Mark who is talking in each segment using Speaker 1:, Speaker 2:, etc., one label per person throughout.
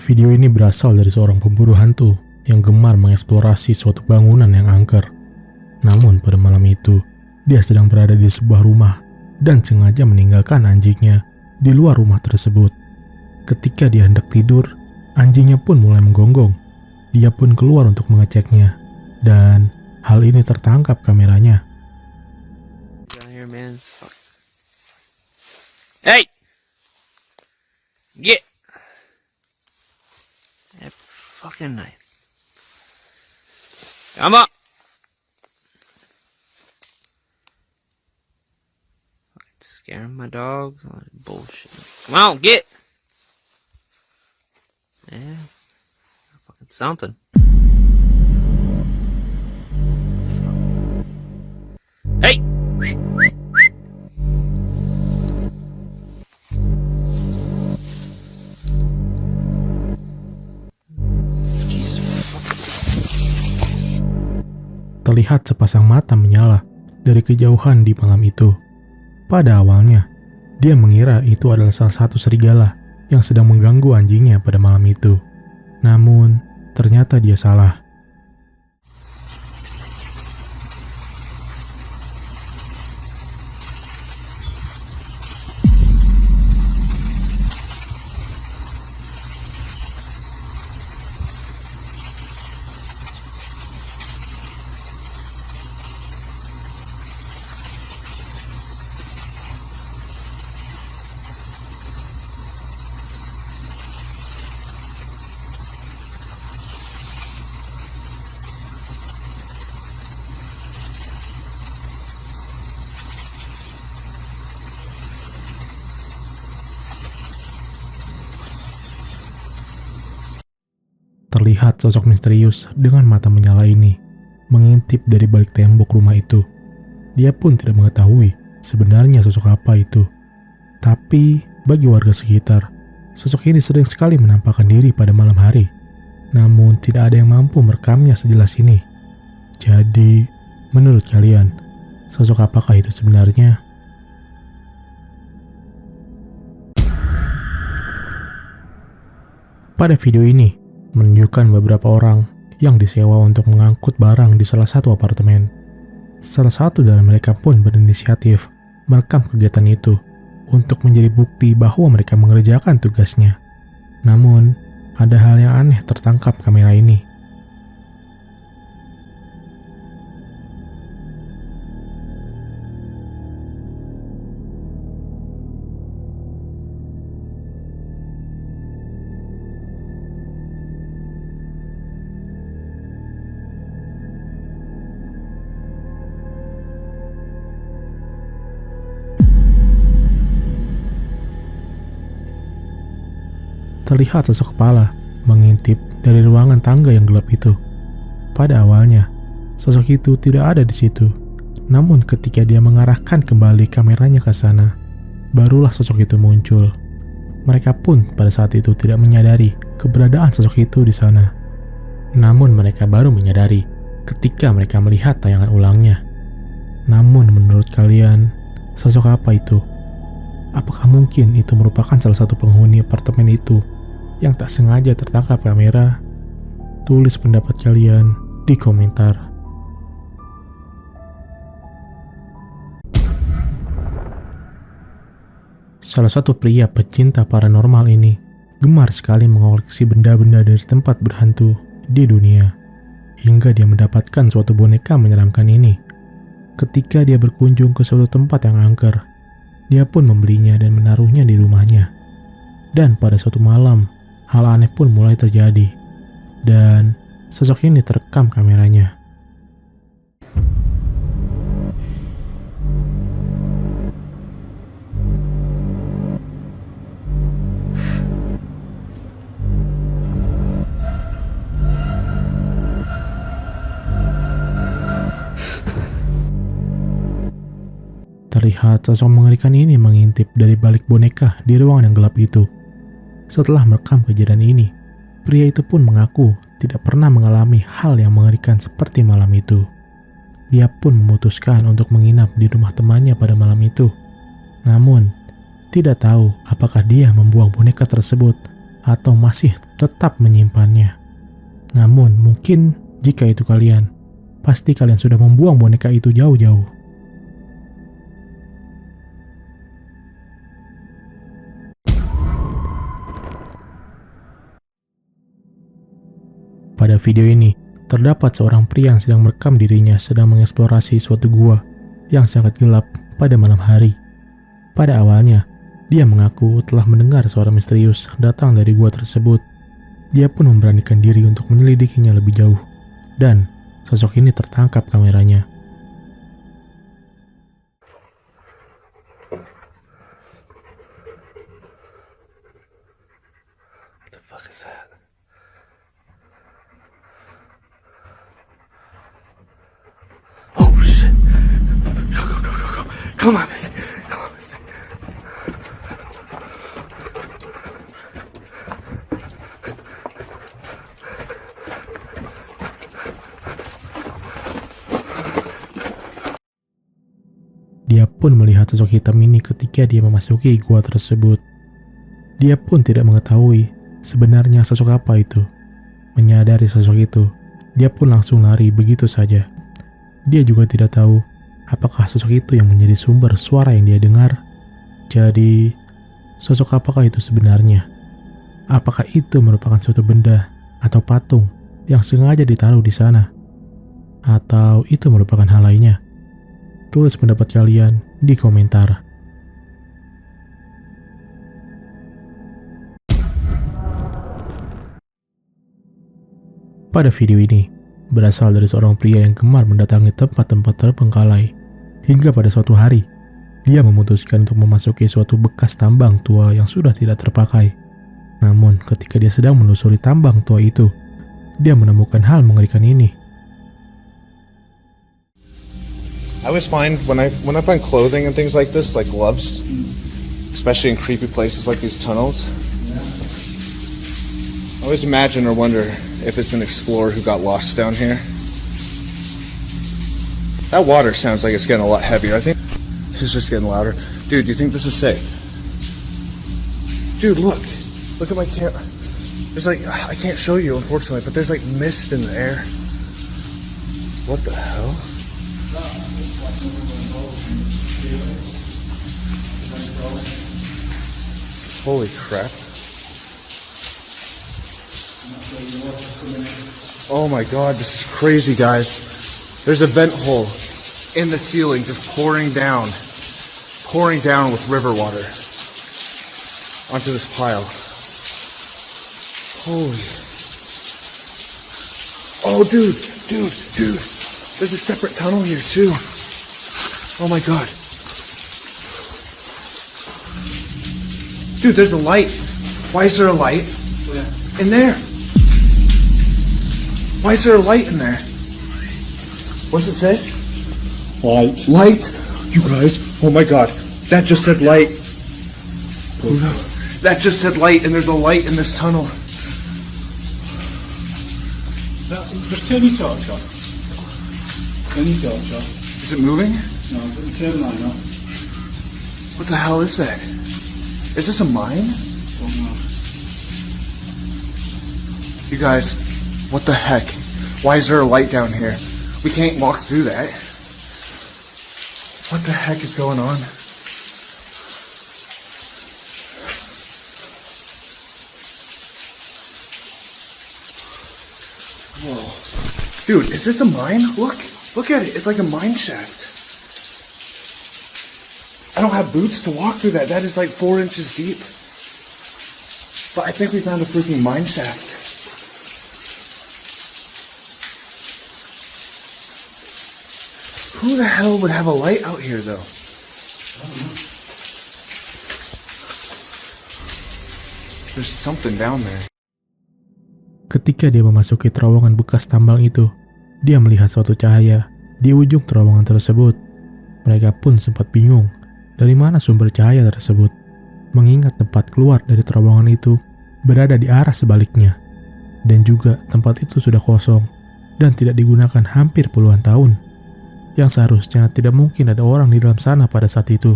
Speaker 1: Video ini berasal dari seorang pemburu hantu yang gemar mengeksplorasi suatu bangunan yang angker. Namun pada malam itu, dia sedang berada di sebuah rumah dan sengaja meninggalkan anjingnya di luar rumah tersebut. Ketika dia hendak tidur, anjingnya pun mulai menggonggong. Dia pun keluar untuk mengeceknya, dan hal ini tertangkap kameranya.
Speaker 2: Here, man. Fuck. Hey! Get that fucking knife. Come on! Fucking scaring my dogs? All that bullshit. Come on, get! Yeah. Fucking something. Hey!
Speaker 1: Terlihat sepasang mata menyala dari kejauhan di malam itu. Pada awalnya, dia mengira itu adalah salah satu serigala yang sedang mengganggu anjingnya pada malam itu. Namun, ternyata dia salah. Terlihat sosok misterius dengan mata menyala ini mengintip dari balik tembok rumah itu. Dia pun tidak mengetahui sebenarnya sosok apa itu. Tapi bagi warga sekitar, sosok ini sering sekali menampakkan diri pada malam hari. Namun tidak ada yang mampu merekamnya sejelas ini. Jadi, menurut kalian, sosok apakah itu sebenarnya? Pada video ini, menunjukkan beberapa orang yang disewa untuk mengangkut barang di salah satu apartemen. Salah satu dari mereka pun berinisiatif merekam kegiatan itu untuk menjadi bukti bahwa mereka mengerjakan tugasnya. Namun, ada hal yang aneh tertangkap kamera ini. Terlihat sosok kepala mengintip dari ruangan tangga yang gelap itu. Pada awalnya, sosok itu tidak ada di situ. Namun ketika dia mengarahkan kembali kameranya ke sana, barulah sosok itu muncul. Mereka pun pada saat itu tidak menyadari keberadaan sosok itu di sana. Namun mereka baru menyadari ketika mereka melihat tayangan ulangnya. Namun menurut kalian, sosok apa itu? Apakah mungkin itu merupakan salah satu penghuni apartemen itu yang tak sengaja tertangkap kamera? Tulis pendapat kalian di komentar. Salah satu pria pecinta paranormal ini gemar sekali mengoleksi benda-benda dari tempat berhantu di dunia, hingga dia mendapatkan suatu boneka menyeramkan ini. Ketika dia berkunjung ke suatu tempat yang angker, dia pun membelinya dan menaruhnya di rumahnya. Dan pada suatu malam, hal aneh pun mulai terjadi. Dan sosok ini terekam kameranya. Terlihat sosok mengerikan ini mengintip dari balik boneka di ruangan yang gelap itu. Setelah merekam kejadian ini, pria itu pun mengaku tidak pernah mengalami hal yang mengerikan seperti malam itu. Dia pun memutuskan untuk menginap di rumah temannya pada malam itu. Namun, tidak tahu apakah dia membuang boneka tersebut atau masih tetap menyimpannya. Namun mungkin jika itu kalian, pasti kalian sudah membuang boneka itu jauh-jauh. Pada video ini, terdapat seorang pria yang sedang merekam dirinya sedang mengeksplorasi suatu gua yang sangat gelap pada malam hari. Pada awalnya, dia mengaku telah mendengar suara misterius datang dari gua tersebut. Dia pun memberanikan diri untuk menyelidikinya lebih jauh, dan sosok ini tertangkap kameranya.
Speaker 2: What the fuck is that? Oh shit! Go! Come on, Misty. Come on, Misty.
Speaker 1: Dia pun melihat sosok hitam ini ketika dia memasuki gua tersebut. Dia pun tidak mengetahui sebenarnya sosok apa itu. Menyadari sosok itu, dia pun langsung lari begitu saja. Dia juga tidak tahu apakah sosok itu yang menjadi sumber suara yang dia dengar. Jadi, sosok apakah itu sebenarnya? Apakah itu merupakan suatu benda atau patung yang sengaja ditaruh di sana? Atau itu merupakan hal lainnya? Tulis pendapat kalian di komentar. Pada video ini, berasal dari seorang pria yang gemar mendatangi tempat-tempat terbengkalai. Hingga pada suatu hari, dia memutuskan untuk memasuki suatu bekas tambang tua yang sudah tidak terpakai. Namun ketika dia sedang menelusuri tambang tua itu, dia menemukan hal mengerikan ini.
Speaker 3: I always find when I find clothing and things like this, like gloves, especially in creepy places like these tunnels, I always imagine or wonder if it's an explorer who got lost down here. That water sounds like it's getting a lot heavier. I think it's just getting louder. Dude, do you think this is safe? Dude, look at my camera. There's like, I can't show you unfortunately, but there's like mist in the air. What the hell? Holy crap. Oh my god, this is crazy, guys. There's a vent hole in the ceiling just pouring down with river water onto this pile. Holy. Oh, dude. There's a separate tunnel here, too. Oh my god. Dude, there's a light. Why is there a light in there? Why is there a light in there? What's it say?
Speaker 4: Light.
Speaker 3: Light? You guys, oh my god. That just said light. Oh no. That just said light, and there's a light in this tunnel.
Speaker 4: Just turn your torch on. Turn your torch on.
Speaker 3: Is it moving?
Speaker 4: No, turn mine on.
Speaker 3: What the hell is that? Is this a mine?
Speaker 4: Don't know.
Speaker 3: You guys, what the heck? Why is there a light down here? We can't walk through that. What the heck is going on? Whoa. Dude, is this a mine? Look at it. It's like a mine shaft. I don't have boots to walk through that. That is like 4 inches deep. But I think we found a freaking mine shaft. Who the hell would have a light out here though? There's something down there.
Speaker 1: Ketika dia memasuki terowongan bekas tambang itu, dia melihat suatu cahaya di ujung terowongan tersebut. Mereka pun sempat bingung dari mana sumber cahaya tersebut, mengingat tempat keluar dari terowongan itu berada di arah sebaliknya, dan juga tempat itu sudah kosong dan tidak digunakan hampir puluhan tahun, yang seharusnya tidak mungkin ada orang di dalam sana pada saat itu.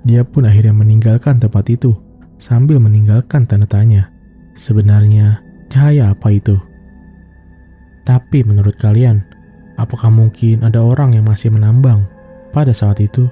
Speaker 1: Dia pun akhirnya meninggalkan tempat itu sambil meninggalkan tanda tanya Sebenarnya, cahaya apa itu? Tapi menurut kalian, apakah mungkin ada orang yang masih menambang pada saat itu?